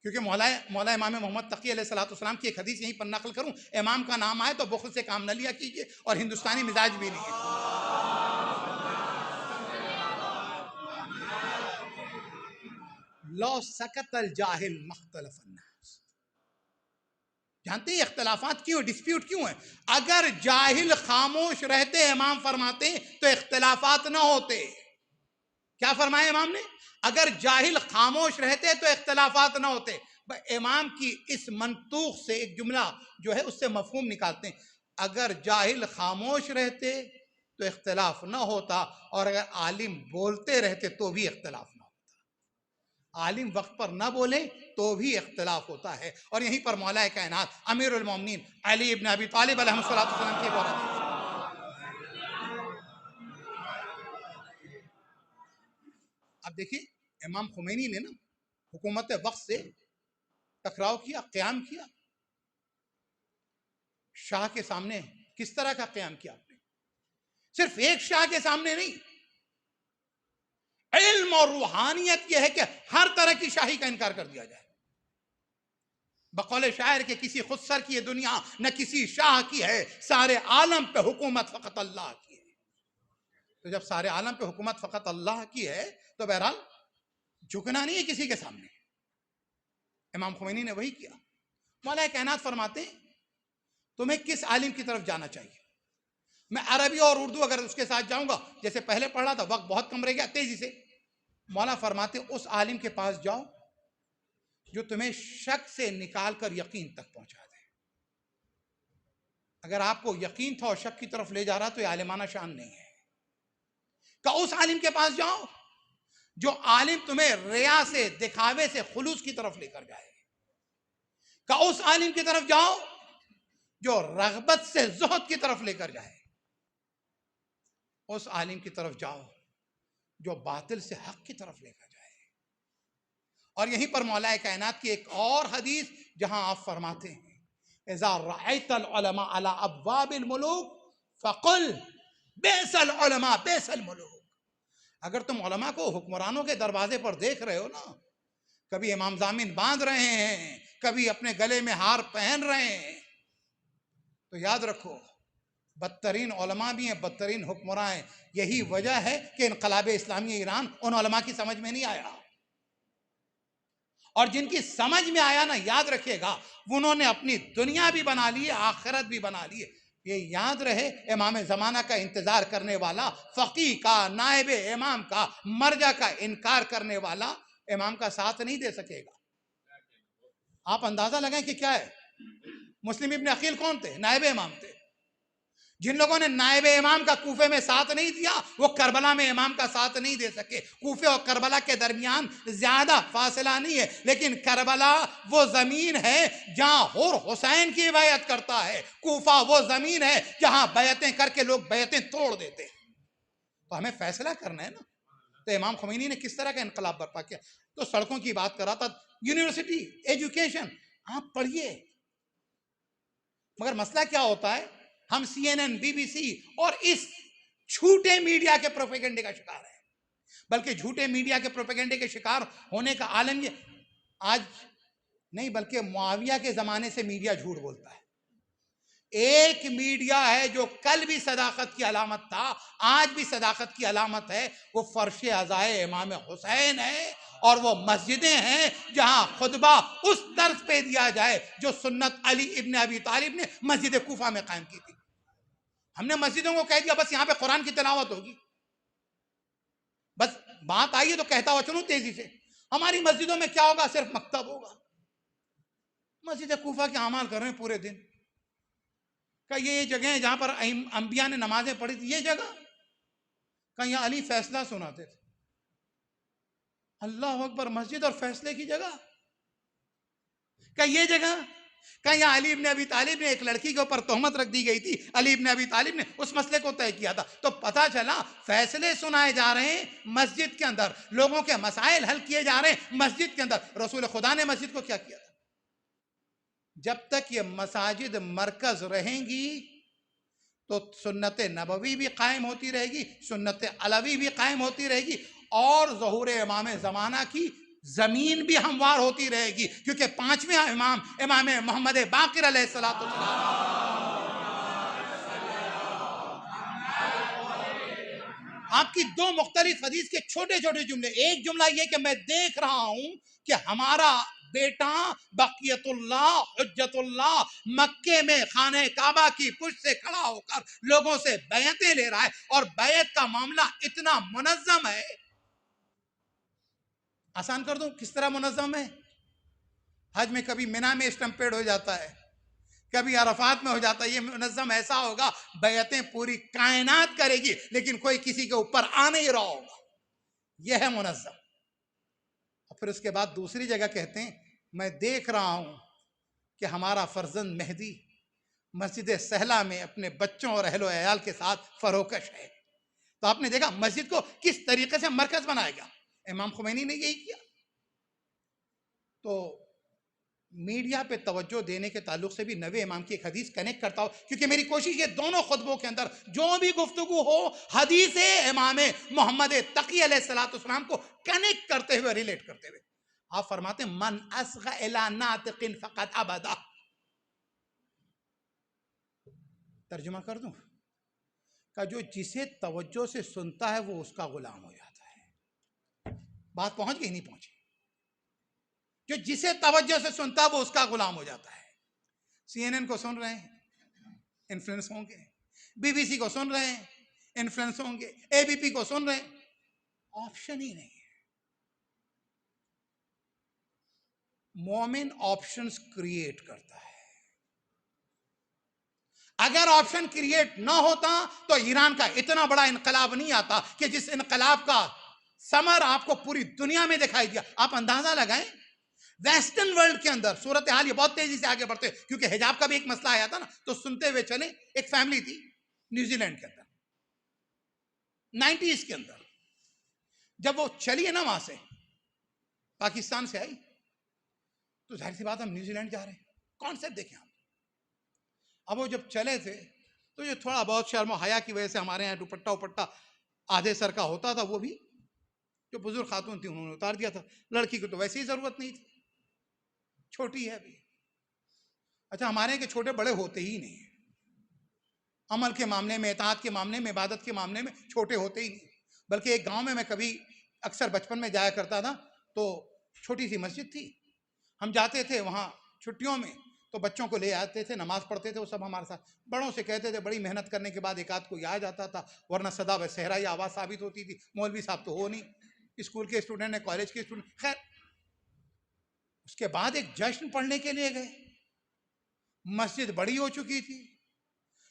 کیونکہ مولا امام محمد تقی علیہ السلام کی ایک حدیث یہیں پر نقل کروں، امام کا نام آئے تو بخل سے کام نہ لیا کیجئے اور ہندوستانی مزاج بھی نہیں ہے. لو سکت الجاہل مختلف الناس. جانتے ہیں اختلافات کیوں، ڈسپیوٹ کیوں ہیں؟ اگر جاہل خاموش رہتے امام فرماتے ہیں تو اختلافات نہ ہوتے. کیا فرمایا امام نے؟ اگر جاہل خاموش رہتے تو اختلافات نہ ہوتے. امام کی اس منطوق سے ایک جملہ جو ہے اس سے مفہوم نکالتے ہیں، اگر جاہل خاموش رہتے تو اختلاف نہ ہوتا، اور اگر عالم بولتے رہتے تو بھی اختلاف نہ ہوتا. عالم وقت پر نہ بولے تو بھی اختلاف ہوتا ہے. اور یہیں پر مولا کائنات امیر المومنین علی ابن ابی طالب علیہ السلام کی بات ہے. اب دیکھیں امام خمینی نے نا حکومت وقت سے ٹکراؤ کیا، قیام کیا. شاہ کے سامنے کس طرح کا قیام کیا آپ نے؟ صرف ایک شاہ کے سامنے نہیں. علم اور روحانیت یہ ہے کہ ہر طرح کی شاہی کا انکار کر دیا جائے. بقول شاعر کے کسی خودسر کی یہ دنیا نہ کسی شاہ کی ہے، سارے عالم پہ حکومت فقط اللہ کی ہے۔ تو جب سارے عالم پہ حکومت فقط اللہ کی ہے تو بہرحال جھکنا نہیں ہے کسی کے سامنے۔ امام خمینی نے وہی کیا۔ مولا کائنات فرماتے ہیں تمہیں کس عالم کی طرف جانا چاہیے؟ میں عربی اور اردو اگر اس کے ساتھ جاؤں گا، جیسے پہلے پڑھ رہا تھا، وقت بہت کم رہ گیا، تیزی سے۔ مولا فرماتے اس عالم کے پاس جاؤ جو تمہیں شک سے نکال کر یقین تک پہنچا دے۔ اگر آپ کو یقین تھا اور شک کی طرف لے جا رہا تو یہ عالمانہ شان نہیں ہے۔ کہ اس عالم کے پاس جاؤ جو عالم تمہیں ریا سے، دکھاوے سے خلوص کی طرف لے کر جائے۔ کہ اس عالم کی طرف جاؤ جو رغبت سے زہد کی طرف لے کر جائے۔ اس عالم کی طرف جاؤ جو باطل سے حق کی طرف لے کر جائے۔ اور یہیں پر مولا کائنات کی ایک اور حدیث جہاں آپ فرماتے ہیں اذا رأيت العلماء على ابواب الملوک فقل بئس العلماء بئس الملوک۔ اگر تم علماء کو حکمرانوں کے دروازے پر دیکھ رہے ہو نا، کبھی امام ضامن باندھ رہے ہیں، کبھی اپنے گلے میں ہار پہن رہے ہیں، تو یاد رکھو بدترین علماء بھی ہیں، بدترین حکمراں ہیں۔ یہی وجہ ہے کہ انقلاب اسلامی ایران ان علماء کی سمجھ میں نہیں آیا، اور جن کی سمجھ میں آیا نا، یاد رکھے گا انہوں نے اپنی دنیا بھی بنا لی ہے، آخرت بھی بنا لی ہے۔ یہ یاد رہے امام زمانہ کا انتظار کرنے والا، فقیہ کا، نائب امام کا، مرجع کا انکار کرنے والا امام کا ساتھ نہیں دے سکے گا۔ آپ اندازہ لگائیں کہ کیا ہے۔ مسلم ابن عقیل کون تھے؟ نائب امام تھے۔ جن لوگوں نے نائب امام کا کوفے میں ساتھ نہیں دیا وہ کربلا میں امام کا ساتھ نہیں دے سکے۔ کوفے اور کربلا کے درمیان زیادہ فاصلہ نہیں ہے، لیکن کربلا وہ زمین ہے جہاں حور حسین کی بیعت کرتا ہے، کوفہ وہ زمین ہے جہاں بیعتیں کر کے لوگ بیعتیں توڑ دیتے ہیں۔ تو ہمیں فیصلہ کرنا ہے نا۔ تو امام خمینی نے کس طرح کا انقلاب برپا کیا؟ تو سڑکوں کی بات کر رہا تھا، یونیورسٹی، ایجوکیشن، آپ پڑھیے۔ مگر مسئلہ کیا ہوتا ہے، ہم C N N, B B C اور اس جھوٹے میڈیا کے پروپیگنڈے کا شکار ہیں۔ بلکہ جھوٹے میڈیا کے پروپیگنڈے کے شکار ہونے کا عالم یہ آج نہیں بلکہ معاویہ کے زمانے سے میڈیا جھوٹ بولتا ہے۔ ایک میڈیا ہے جو کل بھی صداقت کی علامت تھا، آج بھی صداقت کی علامت ہے، وہ فرش عزائے امام حسین ہے، اور وہ مسجدیں ہیں جہاں خطبہ اس طرز پہ دیا جائے جو سنت علی ابن ابی طالب نے مسجد کوفہ میں قائم کی تھی۔ ہم نے مسجدوں کو کہہ دیا بس یہاں پہ قرآن کی تلاوت ہوگی، بس بات آئی ہے تو کہتا ہوا چلوں تیزی سے۔ ہماری مسجدوں میں کیا ہوگا؟ صرف مکتب ہوگا۔ مسجد کوفہ کے اعمال کر رہے ہیں پورے دن، کہ یہ جگہ ہیں جہاں پر انبیاء نے نمازیں پڑھی تھی، یہ جگہ کہ یہاں علی فیصلہ سناتے تھے۔ اللہ اکبر، مسجد اور فیصلے کی جگہ، کہ یہ جگہ کہ یہاں علی ابن ابی طالب نے ایک لڑکی کے اوپر تہمت رکھ دی گئی تھی، علی ابن ابی طالب نے اس مسئلے کو طے کیا تھا۔ تو پتہ چلا فیصلے سنائے جا رہے ہیں مسجد کے اندر، لوگوں کے مسائل حل کیے جا رہے ہیں مسجد کے اندر۔ رسول خدا نے مسجد کو کیا کیا تھا؟ جب تک یہ مساجد مرکز رہیں گی تو سنت نبوی بھی قائم ہوتی رہے گی، سنت علوی بھی قائم ہوتی رہے گی، اور ظہور امام زمانہ کی زمین بھی ہموار ہوتی رہے گی، کیونکہ پانچویں امام امام محمد باقر علیہ السلام آپ کی دو مختلف حدیث کے چھوٹے چھوٹے جملے، ایک جملہ یہ کہ میں دیکھ رہا ہوں کہ ہمارا بیٹا بقیت اللہ، حجت اللہ، مکے میں خانہ کعبہ کی پشت سے کھڑا ہو کر لوگوں سے بیعتیں لے رہا ہے، اور بیعت کا معاملہ اتنا منظم ہے۔ آسان کر دوں کس طرح منظم ہے؟ حج میں کبھی منی میں اسٹمپیڈ ہو جاتا ہے، کبھی عرفات میں ہو جاتا ہے۔ یہ منظم ایسا ہوگا بیعتیں پوری کائنات کرے گی لیکن کوئی کسی کے اوپر آ نہیں رہا ہوگا، یہ ہے منظم۔ اور پھر اس کے بعد دوسری جگہ کہتے ہیں میں دیکھ رہا ہوں کہ ہمارا فرزند مہدی مسجد سہلہ میں اپنے بچوں اور اہل و عیال کے ساتھ فروکش ہے۔ تو آپ نے دیکھا مسجد کو کس طریقے سے مرکز بنایا گیا، امام خمینی نے یہی کیا۔ تو میڈیا پہ توجہ دینے کے تعلق سے بھی نوے امام کی ایک حدیث کنیکٹ کرتا ہوں، کیونکہ میری کوشش یہ دونوں خطبوں کے اندر جو بھی گفتگو ہو حدیث امام محمد تقی علیہ السلام کو کنیکٹ کرتے ہوئے، ریلیٹ کرتے ہوئے۔ آپ فرماتے ہیں من اصغى الى ناطق فقد ابدا. ترجمہ کر دوں کہ جو جسے توجہ سے سنتا ہے وہ اس کا غلام ہو جاتا ہے. بات پہنچ گئی نہیں پہنچی؟ جو جسے توجہ سے سنتا ہے وہ اس کا غلام ہو جاتا ہے. سی این این کو سن رہے ہیں انفلوئنس ہوں گے, بی بی سی کو سن رہے ہیں انفلوئنس ہوں گے, اے بی پی کو سن رہے ہیں. آپشن ہی نہیں ہے. مومن آپشنز کریٹ کرتا ہے. اگر آپشن کریٹ نہ ہوتا تو ایران کا اتنا بڑا انقلاب نہیں آتا کہ جس انقلاب کا ثمر آپ کو پوری دنیا میں دکھائی دیا. آپ اندازہ لگائیں ویسٹرن ورلڈ کے اندر صورتحال یہ بہت تیزی سے آگے بڑھتے, کیونکہ حجاب کا بھی ایک مسئلہ آیا تھا نا, تو سنتے ہوئے چلیں. ایک فیملی تھی نیوزی لینڈ کے اندر 90s کے اندر, جب وہ چلی ہے نا وہاں سے پاکستان سے آئی تو ظاہر سی بات ہم نیوزی لینڈ جا رہے ہیں, کانسیپٹ دیکھیں آپ. اب وہ جب چلے تھے تو یہ تھوڑا بہت شرم و حیا کی وجہ سے ہمارے یہاں دوپٹہ وپٹہ آدھے سر کا ہوتا تھا, وہ بھی جو بزرگ خاتون تھی انہوں نے اتار دیا تھا. لڑکی کو تو ویسے ہی ضرورت نہیں تھی, چھوٹی ہے ابھی. اچھا ہمارے یہاں کے چھوٹے بڑے ہوتے ہی نہیں, عمل کے معاملے میں, اطاعت کے معاملے میں, عبادت کے معاملے میں چھوٹے ہوتے ہی نہیں. بلکہ ایک گاؤں میں کبھی اکثر بچپن میں جایا کرتا تھا, تو چھوٹی سی مسجد تھی, ہم جاتے تھے وہاں چھٹیوں میں, تو بچوں کو لے آتے تھے, نماز پڑھتے تھے وہ سب ہمارے ساتھ. بڑوں سے کہتے تھے, بڑی محنت کرنے کے بعد ایک آدھ کو یاد آتا تھا, ورنہ صدا و صحرائی آواز ثابت ہوتی تھی. مولوی صاحب تو ہو نہیں, اسکول کے اسٹوڈنٹ نے, کالج کے اسٹوڈنٹ. خیر اس کے بعد ایک جشن پڑھنے کے لیے گئے, مسجد بڑی ہو چکی تھی,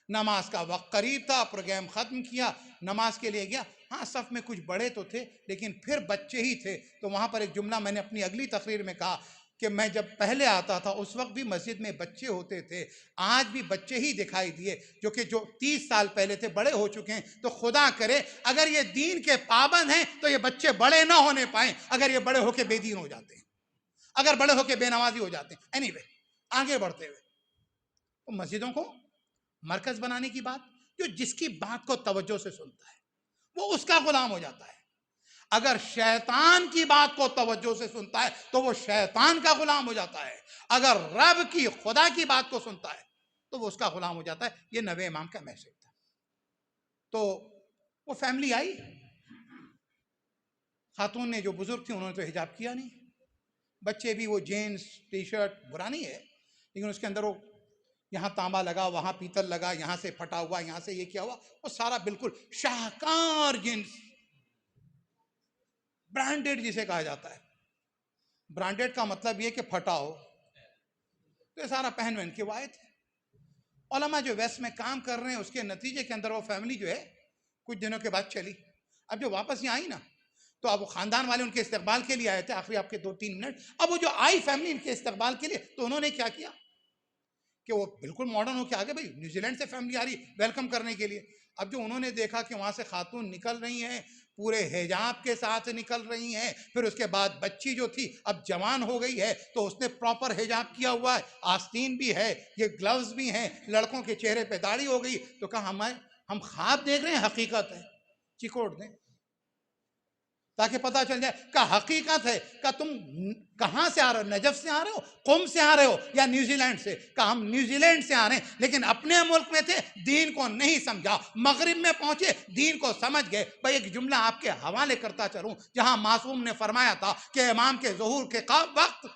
نماز کا وقت قریب تھا, پروگرام ختم کیا, نماز کے لیے گیا. ہاں صف میں کچھ بڑے تو تھے لیکن پھر بچے ہی تھے. تو وہاں پر ایک جملہ میں نے اپنی اگلی تقریر میں کہا کہ میں جب پہلے آتا تھا اس وقت بھی مسجد میں بچے ہوتے تھے, آج بھی بچے ہی دکھائی دیے, جو 30 سال پہلے تھے بڑے ہو چکے ہیں. تو خدا کرے اگر یہ دین کے پابند ہیں تو یہ بچے بڑے نہ ہونے پائیں, اگر یہ بڑے ہو کے بے دین ہو جاتے ہیں, اگر بڑے ہو کے بے نمازی ہو جاتے ہیں. اینی وے آگے بڑھتے ہوئے تو مسجدوں کو مرکز بنانے کی بات, جو جس کی بات کو توجہ سے سنتا ہے وہ اس کا غلام ہو جاتا ہے. اگر شیطان کی بات کو توجہ سے سنتا ہے تو وہ شیطان کا غلام ہو جاتا ہے. اگر رب کی, خدا کی بات کو سنتا ہے تو وہ اس کا غلام ہو جاتا ہے. یہ نوے امام کا میسج تھا. تو وہ فیملی آئی, خاتون نے جو بزرگ تھی انہوں نے تو حجاب کیا نہیں, بچے بھی وہ جینز ٹی شرٹ, برا نہیں ہے لیکن اس کے اندر وہ یہاں تانبا لگا, وہاں پیتل لگا, یہاں سے پھٹا ہوا, یہاں سے یہ کیا ہوا, وہ سارا بالکل شاہکار جنس, برانڈیڈ جسے کہا جاتا ہے. برانڈیڈ کا مطلب یہ کہ پھٹا ہو, تو یہ سارا پہن وہن کے وائد. علماء جو ویسٹ میں کام کر رہے ہیں اس کے نتیجے کے اندر وہ فیملی جو ہے کچھ دنوں کے بعد چلی. اب جو واپس یہاں آئی نا, تو اب وہ خاندان والے ان کے استقبال کے لیے آئے تھے, آخری آپ کے 2-3 منٹ. اب وہ جو آئی فیملی ان کے استقبال کے لیے, تو انہوں نے کیا کیا کہ وہ بالکل ماڈرن ہو کے آگے, بھائی نیوزی لینڈ سے فیملی آ رہی ویلکم کرنے کے لیے. اب جو انہوں نے دیکھا کہ وہاں سے خاتون نکل رہی ہیں, پورے حجاب کے ساتھ نکل رہی ہیں, پھر اس کے بعد بچی جو تھی اب جوان ہو گئی ہے تو اس نے پراپر حجاب کیا ہوا ہے, آستین بھی ہے, یہ گلوز بھی ہیں, لڑکوں کے چہرے پہ داڑھی ہو گئی. تو کہا ہم خواب دیکھ رہے ہیں حقیقت ہے, چکوڑ دیں تاکہ پتہ چل جائے کہ حقیقت ہے. کہ تم کہاں سے آ رہے ہو, نجف سے آ رہے ہو, قم سے آ رہے ہو, یا نیوزی لینڈ سے؟ کہ ہم نیوزی لینڈ سے آ رہے ہیں لیکن اپنے ملک میں تھے, دین کو نہیں سمجھا, مغرب میں پہنچے دین کو سمجھ گئے. بھائی ایک جملہ آپ کے حوالے کرتا چلوں, جہاں معصوم نے فرمایا تھا کہ امام کے ظہور کے وقت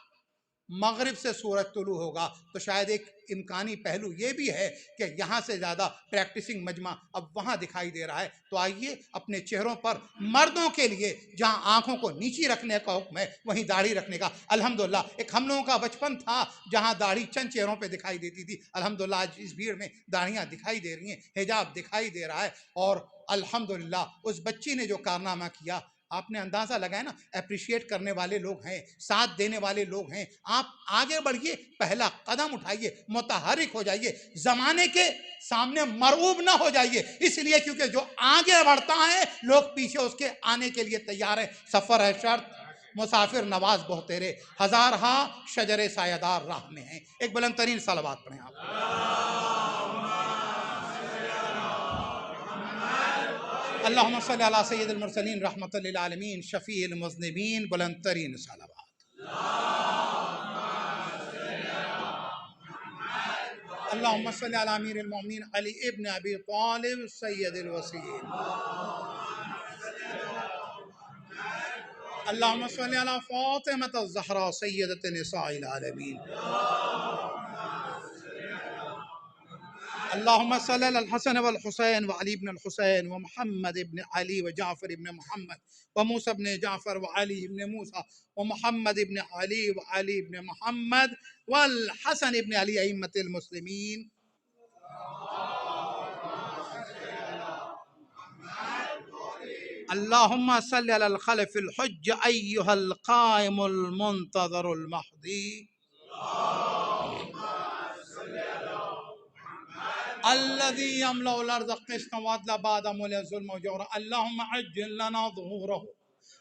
مغرب سے سورج طلوع ہوگا, تو شاید ایک امکانی پہلو یہ بھی ہے کہ یہاں سے زیادہ پریکٹسنگ مجمع اب وہاں دکھائی دے رہا ہے. تو آئیے اپنے چہروں پر, مردوں کے لیے جہاں آنکھوں کو نیچی رکھنے کا حکم ہے وہیں داڑھی رکھنے کا. الحمدللہ ایک ہم لوگوں کا بچپن تھا جہاں داڑھی چند چہروں پہ دکھائی دیتی تھی, الحمدللہ آج اس بھیڑ میں داڑھیاں دکھائی دے رہی ہیں, حجاب دکھائی دے رہا ہے. اور الحمدللہ اس بچی نے جو کارنامہ کیا, آپ نے اندازہ لگایا نا, اپریشیٹ کرنے والے لوگ ہیں, ساتھ دینے والے لوگ ہیں. آپ آگے بڑھیے, پہلا قدم اٹھائیے, متحرک ہو جائیے, زمانے کے سامنے مرعوب نہ ہو جائیے, اس لیے کیونکہ جو آگے بڑھتا ہے لوگ پیچھے اس کے آنے کے لیے تیار ہیں. سفر ہے شرط, مسافر نواز بہتیرے, ہزار ہاں شجر سایہ دار راہ میں ہیں. ایک بلند ترین صلوات پڑھیں آپ. اللہم صلی علی سید المرسلین رحمت للعالمین شفیع المذنبین. بلند ترین صلوات. اللهم صل على امیر المؤمنین علی ابن ابی طالب سید الوسیل. اللهم صل على فاطمة الزهراء سيدة نساء العالمين. اللهم صل على الحسن والحسين وعلي بن الحسين ومحمد بن علي وجعفر بن محمد وموسى بن جعفر وعلي بن موسى ومحمد بن علي وعلي بن محمد والحسن بن علي أئمة المسلمين. اللهم صل على الخلف الحج أيها القائم المنتظر المهدي الذي يملأ الأرض قسطا وعدلا بعد ملء الظلم وجورا. اللهم عجل لنا ظهوره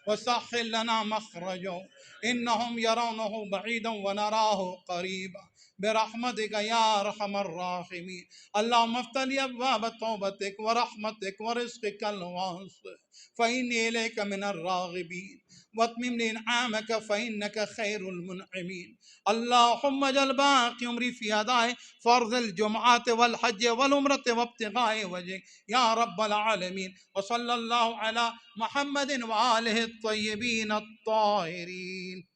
وسهل لنا مخرجه إنهم يرونه بعيدا ونراه قريبا برحمتك يا أرحم الراحمين. اللهم افتح لي أبواب توبتك ورحمتك ورزقك الواسع فإني إليك من الراغبين واتمم لي نعمك فإنك خير المنعمين. اللهم اجعل باقي عمري في أداء فرض الجمعات والحج والعمرة وابتغاء وجهك يا رب العالمين. وصلى الله على محمد وآله الطيبين الطاهرين.